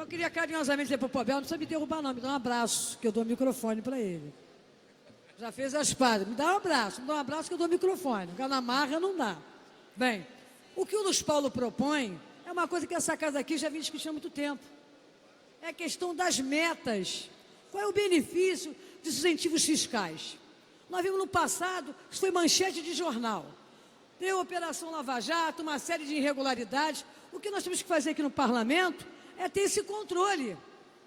Eu queria carinhosamente dizer para o Pobel, não precisa me derrubar não, me dá um abraço, que eu dou o microfone para ele. Já fez as pazes, me dá um abraço que eu dou o microfone, porque na marra não dá. Bem, o que o Luiz Paulo propõe é uma coisa que essa casa aqui já vem discutindo há muito tempo. É a questão das metas. Qual é o benefício dos incentivos fiscais? Nós vimos no passado, isso foi manchete de jornal. Deu Operação Lava Jato, uma série de irregularidades. O que nós temos que fazer aqui no parlamento é ter esse controle.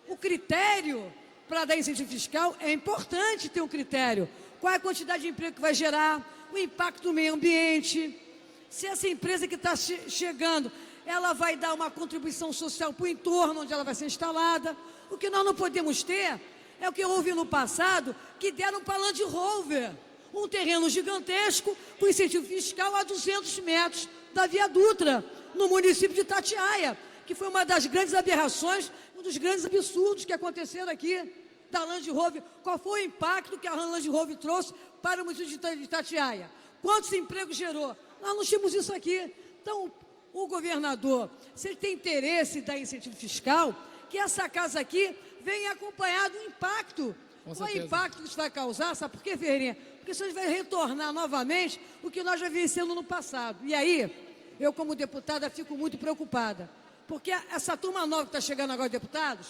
O critério para dar incentivo fiscal é importante ter um critério. Qual é a quantidade de emprego que vai gerar, o impacto no meio ambiente. Se essa empresa que está chegando, ela vai dar uma contribuição social para o entorno onde ela vai ser instalada. O que nós não podemos ter é o que houve no passado, que deram para Land Rover, um terreno gigantesco com incentivo fiscal a 200 metros da Via Dutra, no município de Itatiaia, que foi uma das grandes aberrações, um dos grandes absurdos que aconteceram aqui da Land Rover. Qual foi o impacto que a Land Rover trouxe para o município de Itatiaia? Quantos empregos gerou? Nós não tínhamos isso aqui. Então, o governador, se ele tem interesse em dar incentivo fiscal, que essa casa aqui venha acompanhado do impacto. Qual é o impacto que isso vai causar? Sabe por quê, Ferreirinha? Porque isso vai retornar novamente o que nós já vencemos no passado. E aí, eu como deputada fico muito preocupada, porque essa turma nova que está chegando agora, deputados,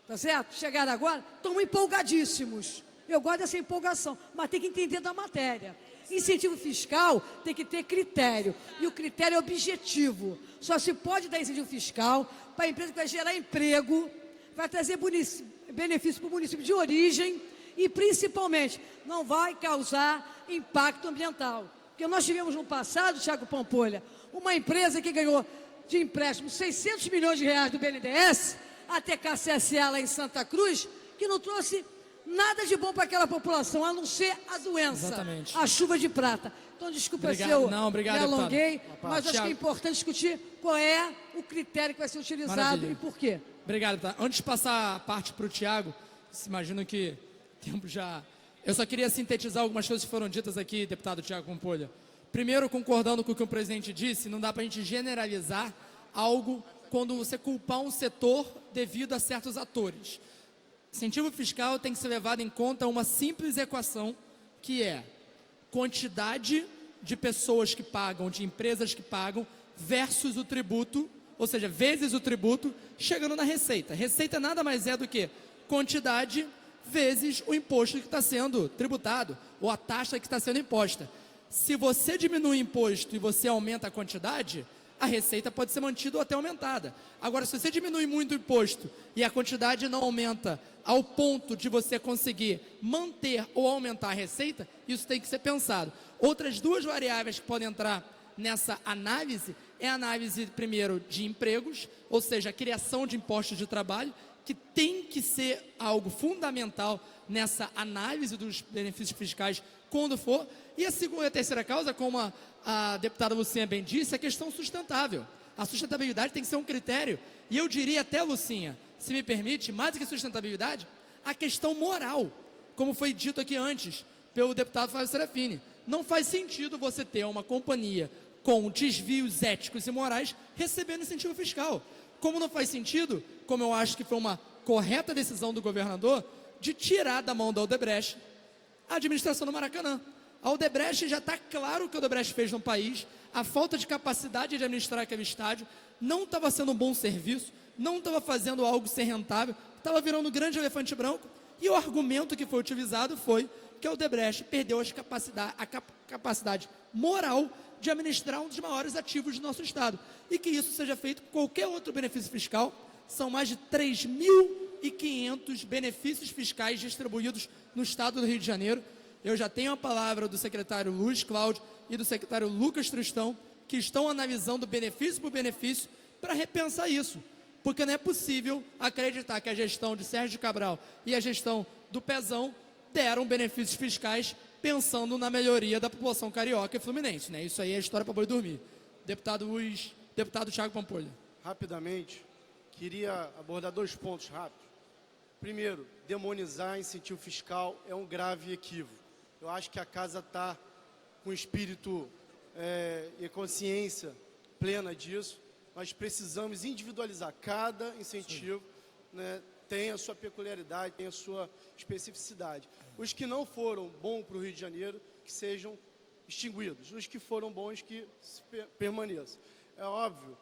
tá certo? Chegaram agora, estão empolgadíssimos. Eu gosto dessa empolgação, mas tem que entender da matéria. Incentivo fiscal tem que ter critério, e o critério é objetivo. Só se pode dar incentivo fiscal para a empresa que vai gerar emprego, vai trazer benefício para o município de origem e, principalmente, não vai causar impacto ambiental. Porque nós tivemos no passado, Thiago Pampolha, uma empresa que ganhou de empréstimo 600 milhões de reais do BNDES, a TKCSA lá em Santa Cruz, que não trouxe nada de bom para aquela população, a não ser a doença, exatamente, a chuva de prata. Então, desculpa obrigado, se eu obrigado, me alonguei, deputado. mas acho que é importante discutir qual é o critério que vai ser utilizado. Maravilha. E por quê. Obrigado, deputado. Antes de passar a parte para o Tiago, imagino que o tempo já... Eu só queria sintetizar algumas coisas que foram ditas aqui, deputado Tiago Pampolha. Primeiro, concordando com o que o presidente disse, não dá para a gente generalizar algo quando você culpar um setor devido a certos atores. Incentivo fiscal tem que ser levado em conta uma simples equação, que é quantidade de pessoas que pagam, de empresas que pagam, versus o tributo, ou seja, vezes o tributo, chegando na receita. Receita nada mais é do que quantidade vezes o imposto que está sendo tributado, ou a taxa que está sendo imposta. Se você diminui o imposto e você aumenta a quantidade, a receita pode ser mantida ou até aumentada. Agora, se você diminui muito o imposto e a quantidade não aumenta ao ponto de você conseguir manter ou aumentar a receita, isso tem que ser pensado. Outras duas variáveis que podem entrar nessa análise é a análise, primeiro, de empregos, ou seja, a criação de impostos de trabalho, que tem que ser algo fundamental nessa análise dos benefícios fiscais quando for. E a segunda e a terceira causa, como a deputada Lucinha bem disse, é a questão sustentável. A sustentabilidade tem que ser um critério. E eu diria até, Lucinha, se me permite, mais do que sustentabilidade, a questão moral, como foi dito aqui antes pelo deputado Flávio Serafini. Não faz sentido você ter uma companhia com desvios éticos e morais recebendo incentivo fiscal. Como não faz sentido, como eu acho que foi uma correta decisão do governador, de tirar da mão da Odebrecht a administração do Maracanã. A Odebrecht, já está claro o que a Odebrecht fez no país, a falta de capacidade de administrar aquele estádio, não estava sendo um bom serviço, não estava fazendo algo ser rentável, estava virando um grande elefante branco, e o argumento que foi utilizado foi que a Odebrecht perdeu a capacidade moral de administrar um dos maiores ativos do nosso Estado, e que isso seja feito com qualquer outro benefício fiscal. São mais de 3.500 benefícios fiscais distribuídos no Estado do Rio de Janeiro. Eu já tenho a palavra do secretário Luiz Cláudio e do secretário Lucas Tristão, que estão analisando benefício por benefício para repensar isso, porque não é possível acreditar que a gestão de Sérgio Cabral e a gestão do Pezão deram benefícios fiscais pensando na melhoria da população carioca e fluminense, né? Isso aí é história para boi dormir. Deputado Thiago Pampolha. Rapidamente, queria abordar 2 pontos rápidos. Primeiro, demonizar incentivo fiscal é um grave equívoco. Eu acho que a casa está com espírito e consciência plena disso. nós precisamos individualizar. Cada incentivo, né, tem a sua peculiaridade, tem a sua especificidade. Os que não foram bons para o Rio de Janeiro, que sejam extinguidos. Os que foram bons, que permaneçam. É óbvio,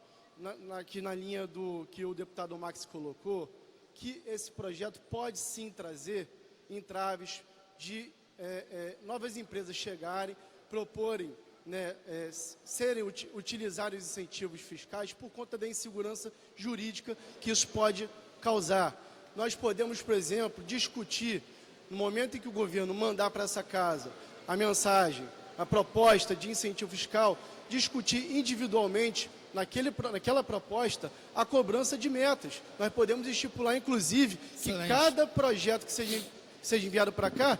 aqui na linha do que o deputado Max colocou, que esse projeto pode sim trazer entraves de novas empresas chegarem, proporem, né, utilizarem os incentivos fiscais por conta da insegurança jurídica que isso pode causar. Nós podemos, por exemplo, discutir, no momento em que o governo mandar para essa casa a mensagem, a proposta de incentivo fiscal, discutir individualmente, naquela proposta, a cobrança de metas. Nós podemos estipular, inclusive, que cada projeto que seja enviado para cá,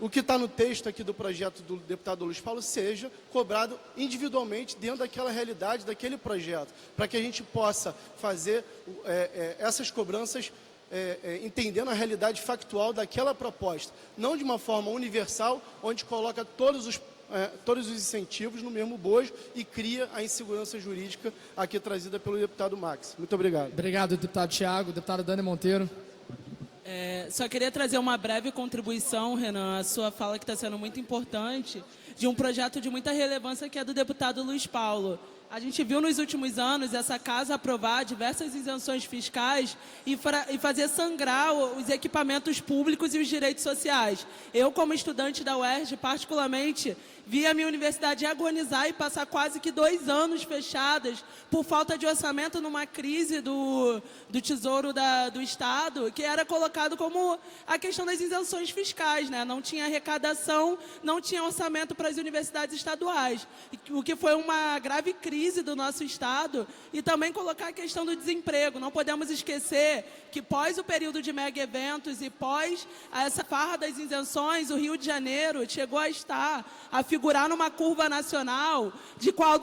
o que está no texto aqui do projeto do deputado Luiz Paulo, seja cobrado individualmente dentro daquela realidade, daquele projeto, para que a gente possa fazer essas cobranças entendendo a realidade factual daquela proposta, não de uma forma universal, onde coloca todos os incentivos no mesmo bojo e cria a insegurança jurídica aqui trazida pelo deputado Max. Muito obrigado. Obrigado, deputado Tiago. Deputada Dani Monteiro. Só queria trazer uma breve contribuição, Renan, a sua fala que está sendo muito importante, de um projeto de muita relevância que é do deputado Luiz Paulo. A gente viu nos últimos anos essa casa aprovar diversas isenções fiscais e fazer sangrar os equipamentos públicos e os direitos sociais. Eu, como estudante da UERJ, particularmente, vi a minha universidade agonizar e passar quase que 2 anos fechadas por falta de orçamento numa crise do Tesouro do Estado, que era colocado como a questão das isenções fiscais, né? Não tinha arrecadação, não tinha orçamento para as universidades estaduais, o que foi uma grave crise do nosso Estado, e também colocar a questão do desemprego. Não podemos esquecer que pós o período de mega eventos e pós essa farra das isenções, o Rio de Janeiro chegou a figurar numa curva nacional, de qual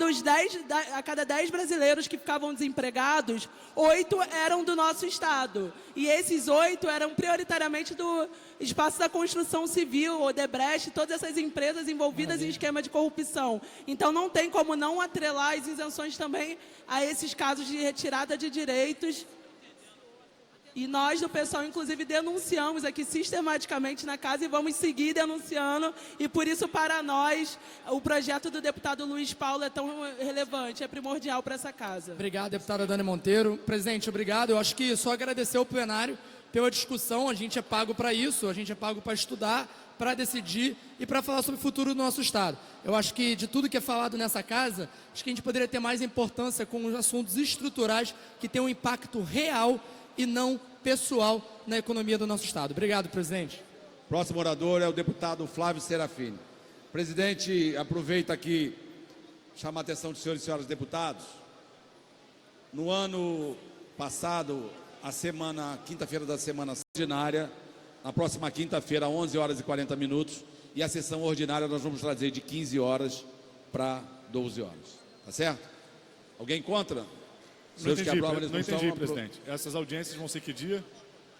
a cada 10 brasileiros que ficavam desempregados, 8 eram do nosso Estado. E esses 8 eram prioritariamente do espaço da construção civil, Odebrecht, todas essas empresas envolvidas em esquema de corrupção. Então não tem como não atrelar as isenções também a esses casos de retirada de direitos. E nós, do pessoal, inclusive, denunciamos aqui sistematicamente na casa e vamos seguir denunciando. E por isso, para nós, o projeto do deputado Luiz Paulo é tão relevante, é primordial para essa casa. Obrigado, deputada Dani Monteiro. Presidente, obrigado. Eu acho que só agradecer ao plenário pela discussão. A gente é pago para isso, a gente é pago para estudar, para decidir e para falar sobre o futuro do nosso Estado. Eu acho que de tudo que é falado nessa casa, acho que a gente poderia ter mais importância com os assuntos estruturais que têm um impacto real e não pessoal na economia do nosso Estado. Obrigado, presidente. Próximo orador é o deputado Flávio Serafini. Presidente, aproveita aqui, chama a atenção dos senhores e senhoras deputados. No ano passado, quinta-feira da semana ordinária, na próxima quinta-feira, 11 horas e 40 minutos, e a sessão ordinária nós vamos trazer de 15 horas para 12 horas. Tá certo? Alguém contra? Não entendi, presidente. Essas audiências vão ser que dia?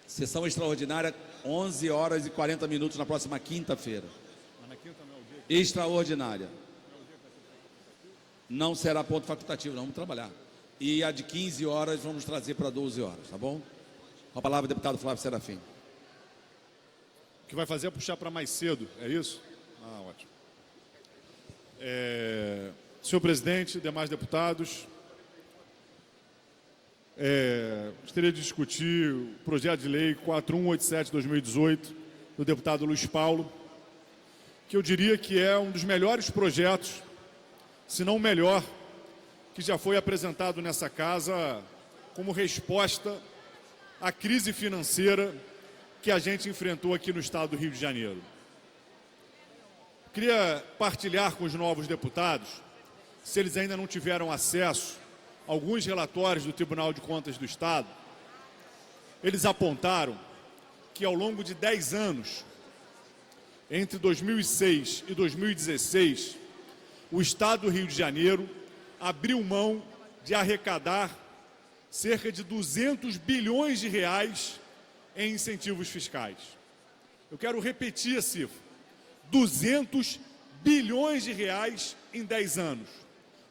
Sessão extraordinária, 11 horas e 40 minutos na próxima quinta-feira. Mas na quinta não é o dia? Extraordinária. Não será ponto facultativo, não, vamos trabalhar. E a de 15 horas vamos trazer para 12 horas, tá bom? Com a palavra, deputado Flávio Serafim. O que vai fazer é puxar para mais cedo, é isso? Ah, ótimo. Senhor presidente, demais deputados, gostaria de discutir o projeto de lei 4187/2018 do deputado Luiz Paulo, que eu diria que é um dos melhores projetos, se não o melhor, que já foi apresentado nessa casa como resposta à crise financeira que a gente enfrentou aqui no estado do Rio de Janeiro. Queria partilhar com os novos deputados, se eles ainda não tiveram acesso a alguns relatórios do Tribunal de Contas do Estado. Eles apontaram que ao longo de 10 anos, entre 2006 e 2016, o estado do Rio de Janeiro abriu mão de arrecadar cerca de 200 bilhões de reais em incentivos fiscais. Eu quero repetir a cifra: 200 bilhões de reais em 10 anos,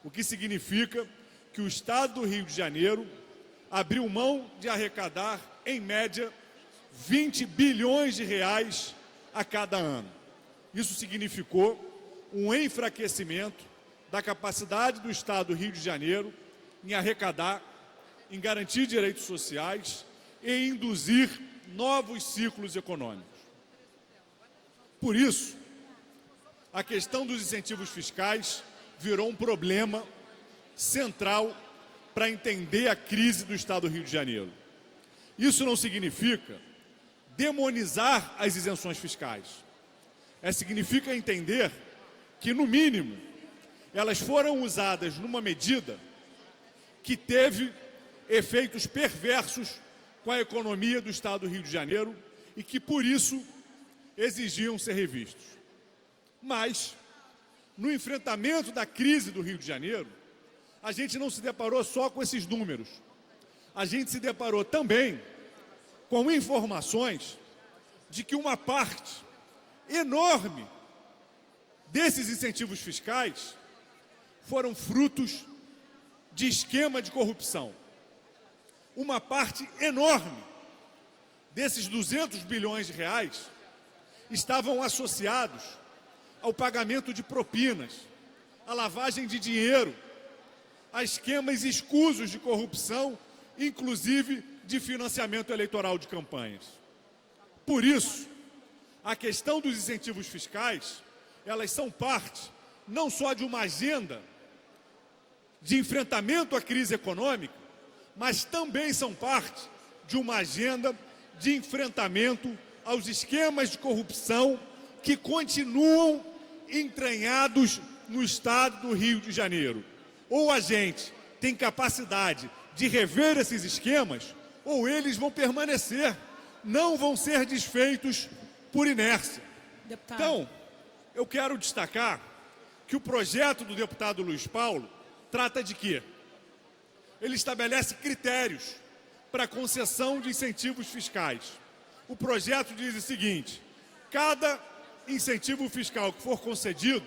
o que significa que o Estado do Rio de Janeiro abriu mão de arrecadar, em média, 20 bilhões de reais a cada ano. Isso significou um enfraquecimento da capacidade do Estado do Rio de Janeiro em arrecadar, em garantir direitos sociais e em induzir novos ciclos econômicos. Por isso, a questão dos incentivos fiscais virou um problema central para entender a crise do Estado do Rio de Janeiro. Isso não significa demonizar as isenções fiscais. Significa entender que, no mínimo, elas foram usadas numa medida que teve efeitos perversos com a economia do Estado do Rio de Janeiro e que, por isso, exigiam ser revistos. Mas, no enfrentamento da crise do Rio de Janeiro, a gente não se deparou só com esses números. A gente se deparou também com informações de que uma parte enorme desses incentivos fiscais foram frutos de esquema de corrupção. Uma parte enorme desses 200 bilhões de reais estavam associados ao pagamento de propinas, à lavagem de dinheiro, a esquemas escusos de corrupção, inclusive de financiamento eleitoral de campanhas. Por isso, a questão dos incentivos fiscais, elas são parte não só de uma agenda de enfrentamento à crise econômica, mas também são parte de uma agenda de enfrentamento aos esquemas de corrupção que continuam entranhados no Estado do Rio de Janeiro. Ou a gente tem capacidade de rever esses esquemas, ou eles vão permanecer, não vão ser desfeitos por inércia. Deputado. Então, eu quero destacar que o projeto do deputado Luiz Paulo trata de quê? Ele estabelece critérios para a concessão de incentivos fiscais. O projeto diz o seguinte: cada incentivo fiscal que for concedido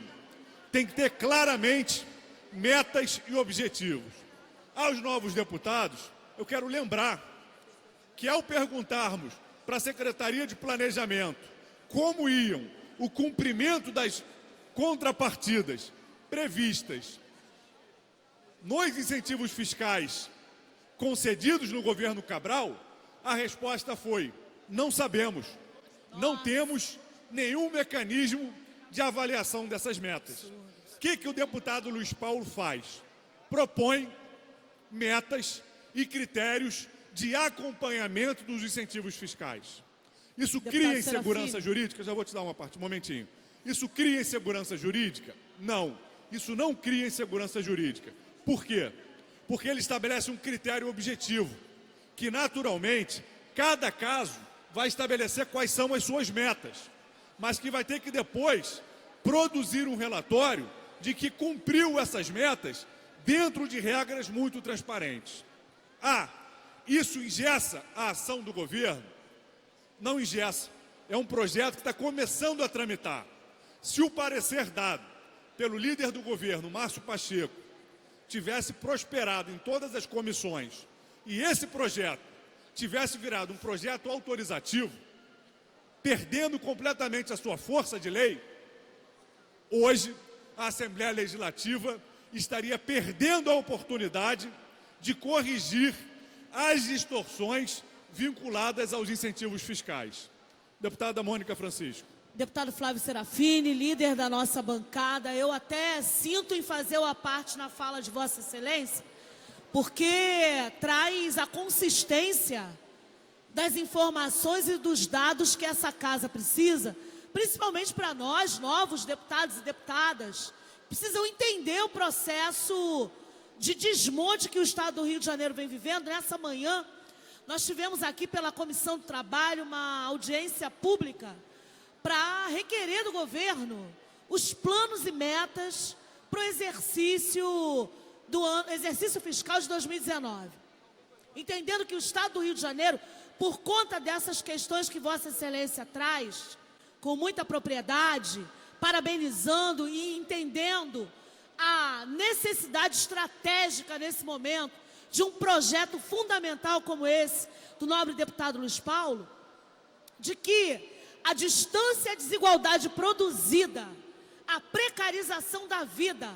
tem que ter claramente metas e objetivos. Aos novos deputados, eu quero lembrar que, ao perguntarmos para a Secretaria de Planejamento como iam o cumprimento das contrapartidas previstas nos incentivos fiscais concedidos no governo Cabral, a resposta foi: não sabemos, não temos nenhum mecanismo de avaliação dessas metas. O que o deputado Luiz Paulo faz? Propõe metas e critérios de acompanhamento dos incentivos fiscais. Isso cria insegurança jurídica? Já vou te dar uma parte, um momentinho. Isso cria insegurança jurídica? Não, isso não cria insegurança jurídica. Por quê? Porque ele estabelece um critério objetivo, que naturalmente, cada caso vai estabelecer quais são as suas metas, mas que vai ter que depois produzir um relatório de que cumpriu essas metas dentro de regras muito transparentes. Isso engessa a ação do governo? Não engessa. É um projeto que está começando a tramitar. Se o parecer dado pelo líder do governo, Márcio Pacheco, tivesse prosperado em todas as comissões e esse projeto tivesse virado um projeto autorizativo, perdendo completamente a sua força de lei, hoje a Assembleia Legislativa estaria perdendo a oportunidade de corrigir as distorções vinculadas aos incentivos fiscais. Deputada Mônica Francisco. Deputado Flávio Serafini, líder da nossa bancada, eu até sinto em fazer a parte na fala de Vossa Excelência, porque traz a consistência das informações e dos dados que essa casa precisa, principalmente para nós, novos deputados e deputadas, precisam entender o processo de desmonte que o Estado do Rio de Janeiro vem vivendo. Nessa manhã, nós tivemos aqui pela Comissão do Trabalho uma audiência pública para requerer do governo os planos e metas para o exercício fiscal de 2019. Entendendo que o Estado do Rio de Janeiro, por conta dessas questões que Vossa Excelência traz, com muita propriedade, parabenizando e entendendo a necessidade estratégica nesse momento de um projeto fundamental como esse do nobre deputado Luiz Paulo, de que a distância e a desigualdade produzida, a precarização da vida,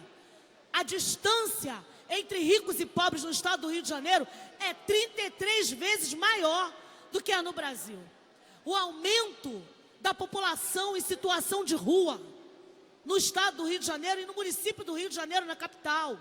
a distância entre ricos e pobres no estado do Rio de Janeiro é 33 vezes maior do que é no Brasil. O aumento da população em situação de rua no estado do Rio de Janeiro e no município do Rio de Janeiro, na capital.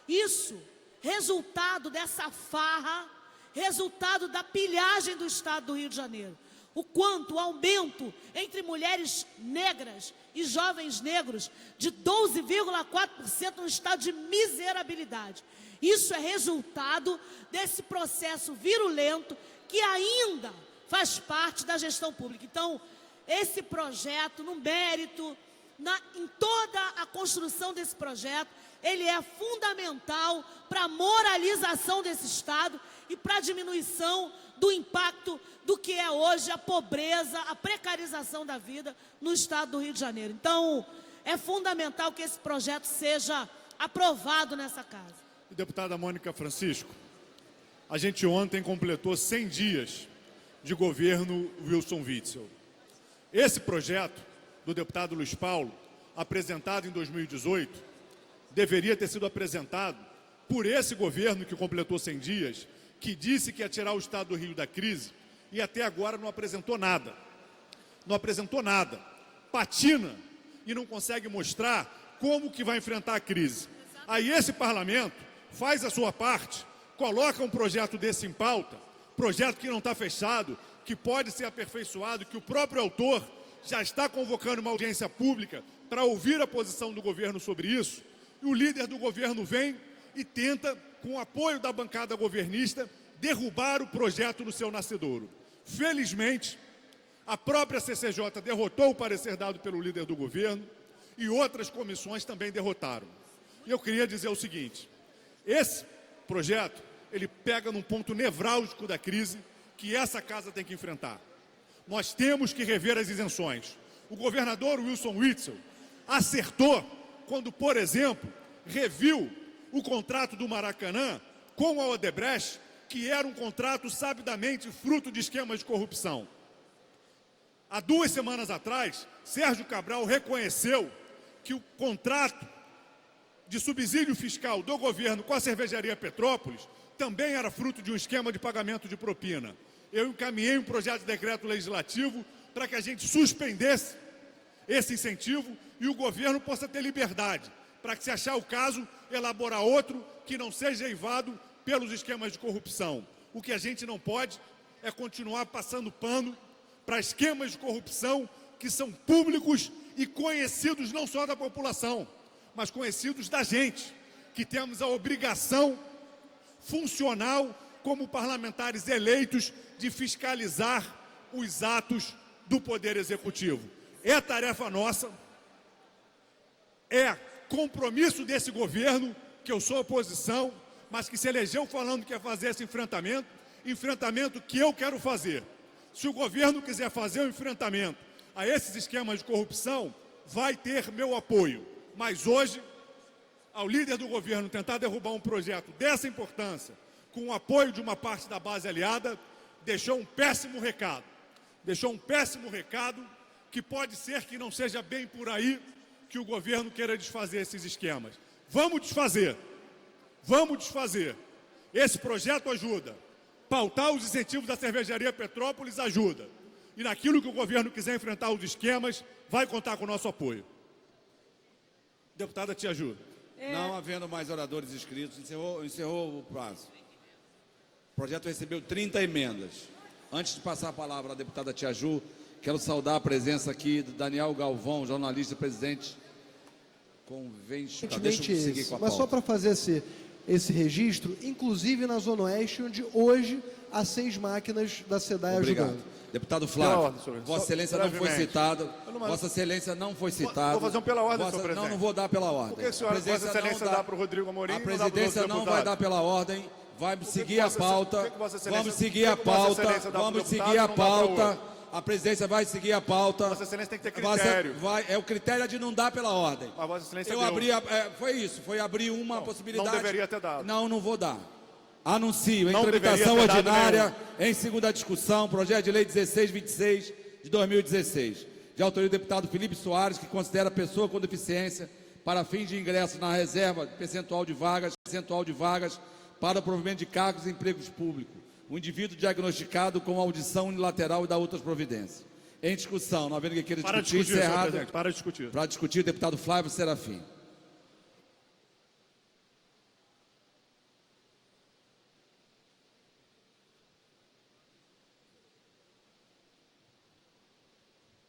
Isso, resultado dessa farra, resultado da pilhagem do estado do Rio de Janeiro. O quanto o aumento entre mulheres negras e jovens negros de 12,4% no estado de miserabilidade. Isso é resultado desse processo virulento que ainda faz parte da gestão pública. Então, esse projeto, no mérito, em toda a construção desse projeto, ele é fundamental para a moralização desse Estado e para a diminuição do impacto do que é hoje a pobreza, a precarização da vida no Estado do Rio de Janeiro. Então, é fundamental que esse projeto seja aprovado nessa casa. Deputada Mônica Francisco, a gente ontem completou 100 dias de governo Wilson Witzel. Esse projeto do deputado Luiz Paulo, apresentado em 2018, deveria ter sido apresentado por esse governo que completou 100 dias, que disse que ia tirar o estado do Rio da crise e até agora não apresentou nada. Não apresentou nada. Patina e não consegue mostrar como que vai enfrentar a crise. Aí esse parlamento faz a sua parte, coloca um projeto desse em pauta, projeto que não está fechado, que pode ser aperfeiçoado, que o próprio autor já está convocando uma audiência pública para ouvir a posição do governo sobre isso, e o líder do governo vem e tenta, com o apoio da bancada governista, derrubar o projeto no seu nascedouro. Felizmente, a própria CCJ derrotou o parecer dado pelo líder do governo e outras comissões também derrotaram. E eu queria dizer o seguinte, esse projeto, ele pega num ponto nevrálgico da crise que essa casa tem que enfrentar. Nós temos que rever as isenções. O governador Wilson Witzel acertou quando, por exemplo, reviu o contrato do Maracanã com a Odebrecht, que era um contrato sabidamente fruto de esquemas de corrupção. Há 2 semanas atrás, Sérgio Cabral reconheceu que o contrato de subsídio fiscal do governo com a cervejaria Petrópolis também era fruto de um esquema de pagamento de propina. Eu encaminhei um projeto de decreto legislativo para que a gente suspendesse esse incentivo e o governo possa ter liberdade para que, se achar o caso, elaborar outro que não seja eivado pelos esquemas de corrupção. O que a gente não pode é continuar passando pano para esquemas de corrupção que são públicos e conhecidos não só da população, mas conhecidos da gente, que temos a obrigação funcional como parlamentares eleitos de fiscalizar os atos do Poder Executivo. É tarefa nossa, é compromisso desse governo, que eu sou oposição, mas que se elegeu falando que quer fazer esse enfrentamento que eu quero fazer. Se o governo quiser fazer o enfrentamento a esses esquemas de corrupção, vai ter meu apoio. Mas hoje, ao líder do governo tentar derrubar um projeto dessa importância, com o apoio de uma parte da base aliada, deixou um péssimo recado. Deixou um péssimo recado que pode ser que não seja bem por aí que o governo queira desfazer esses esquemas. Vamos desfazer. Vamos desfazer. Esse projeto ajuda. Pautar os incentivos da cervejaria Petrópolis ajuda. E naquilo que o governo quiser enfrentar os esquemas, vai contar com o nosso apoio. Deputada, te ajuda. Não havendo mais oradores inscritos, encerrou o prazo. O projeto recebeu 30 emendas. Antes de passar a palavra à deputada Tia Ju, quero saudar a presença aqui do Daniel Galvão, jornalista, presidente convencional. Deixa eu seguir com a pauta. Mas só para fazer esse registro, inclusive na Zona Oeste, onde hoje há 6 máquinas da SEDAI ajudando. Deputado Flávio, ordem, senhor. Vossa Excelência não foi citado. Vossa Excelência não foi citado. Vou fazer um pela ordem, senhor presidente. Não vou dar pela ordem. Por que a senhora, Vossa Excelência, dá para o Rodrigo Amorim? A presidência não vai dar pela ordem. Vai seguir a pauta. Vamos seguir a pauta. Vamos seguir a pauta. A presidência vai seguir a pauta. Vossa Excelência tem que ter critério. É o critério de não dar pela ordem. Mas Vossa Excelência Eu deu. abri, foi isso, foi abrir uma possibilidade. Não deveria ter dado. Não vou dar. Anuncio, em Não tramitação deveria ter dado ordinária, em segunda discussão, projeto de lei 1626 de 2016, de autoria do deputado Felipe Soares, que considera pessoa com deficiência para fins de ingresso na reserva percentual de vagas para o provimento de cargos e empregos públicos. O indivíduo diagnosticado com audição unilateral e da outras providências. Em discussão, não havendo que queira Para de discutir, discutir, senhor encerrado. presidente. Para de discutir. Para discutir, o deputado Flávio Serafim.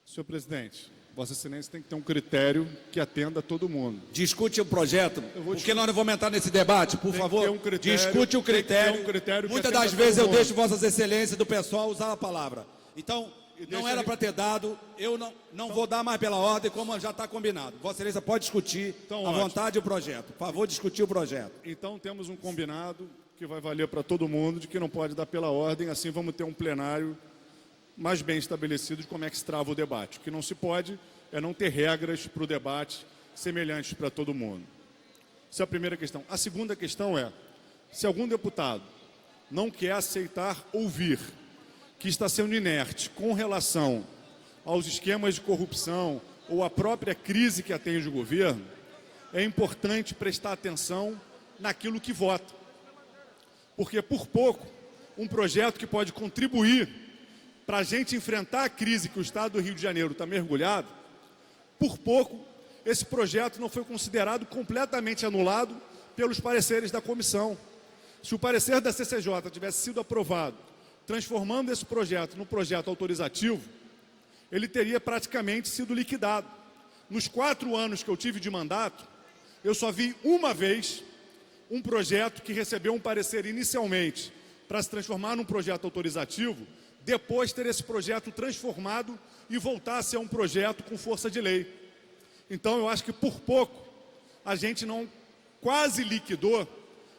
Senhor presidente, Vossa Excelência tem que ter um critério que atenda a todo mundo. Discute o projeto, porque nós não vamos entrar nesse debate, por Tem que favor. ter um critério, Discute o tem que ter critério. um critério que Muitas atenda das a vezes todo eu mundo. deixo Vossas Excelências do pessoal usar a palavra. Então, não deixa era ele- para ter dado, eu não vou dar mais pela ordem, como já está combinado. Vossa Excelência pode discutir Então, à ótimo. vontade o projeto. Por favor, discutir o projeto. Então temos um combinado que vai valer para todo mundo, de que não pode dar pela ordem, assim vamos ter um plenário mais bem estabelecido de como é que se trava o debate. O que não se pode é não ter regras para o debate semelhantes para todo mundo. Essa é a primeira questão. A segunda questão é, se algum deputado não quer aceitar ouvir que está sendo inerte com relação aos esquemas de corrupção ou à própria crise que atende o governo, é importante prestar atenção naquilo que vota. Porque, por pouco, um projeto que pode contribuir para a gente enfrentar a crise que o Estado do Rio de Janeiro está mergulhado, por pouco, esse projeto não foi considerado completamente anulado pelos pareceres da comissão. Se o parecer da CCJ tivesse sido aprovado, transformando esse projeto num projeto autorizativo, ele teria praticamente sido liquidado. Nos 4 anos que eu tive de mandato, eu só vi uma vez um projeto que recebeu um parecer inicialmente para se transformar num projeto autorizativo, depois ter esse projeto transformado e voltar a ser um projeto com força de lei. Então, eu acho que por pouco a gente não quase liquidou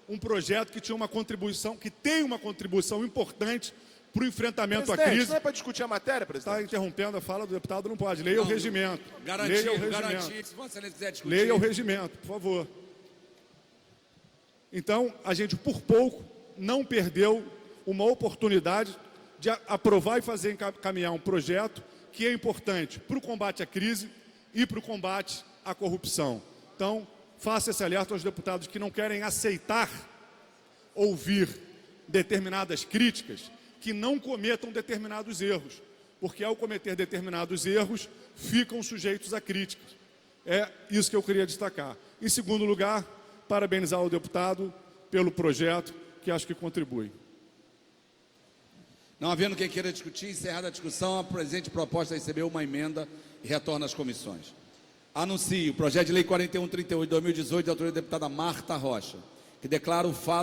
um projeto que tinha uma contribuição, que tem uma contribuição importante para o enfrentamento à Presidente, crise. não é para discutir a matéria, presidente? Está interrompendo a fala do deputado, não pode. Leia o regimento. Leia o regimento. Garantir, se Vossa Excelência quiser discutir. Leia o regimento, por favor. Então, a gente, por pouco, não perdeu uma oportunidade de aprovar e fazer caminhar um projeto que é importante para o combate à crise e para o combate à corrupção. Então, faça esse alerta aos deputados que não querem aceitar ouvir determinadas críticas, que não cometam determinados erros, porque ao cometer determinados erros, ficam sujeitos a críticas. É isso que eu queria destacar. Em segundo lugar, parabenizar o deputado pelo projeto, que acho que contribui. Não havendo quem queira discutir, encerrada a discussão, a presente proposta recebeu uma emenda e retorna às comissões. Anuncio o projeto de lei 4138 de 2018, de autoria da deputada Marta Rocha, que declara o fato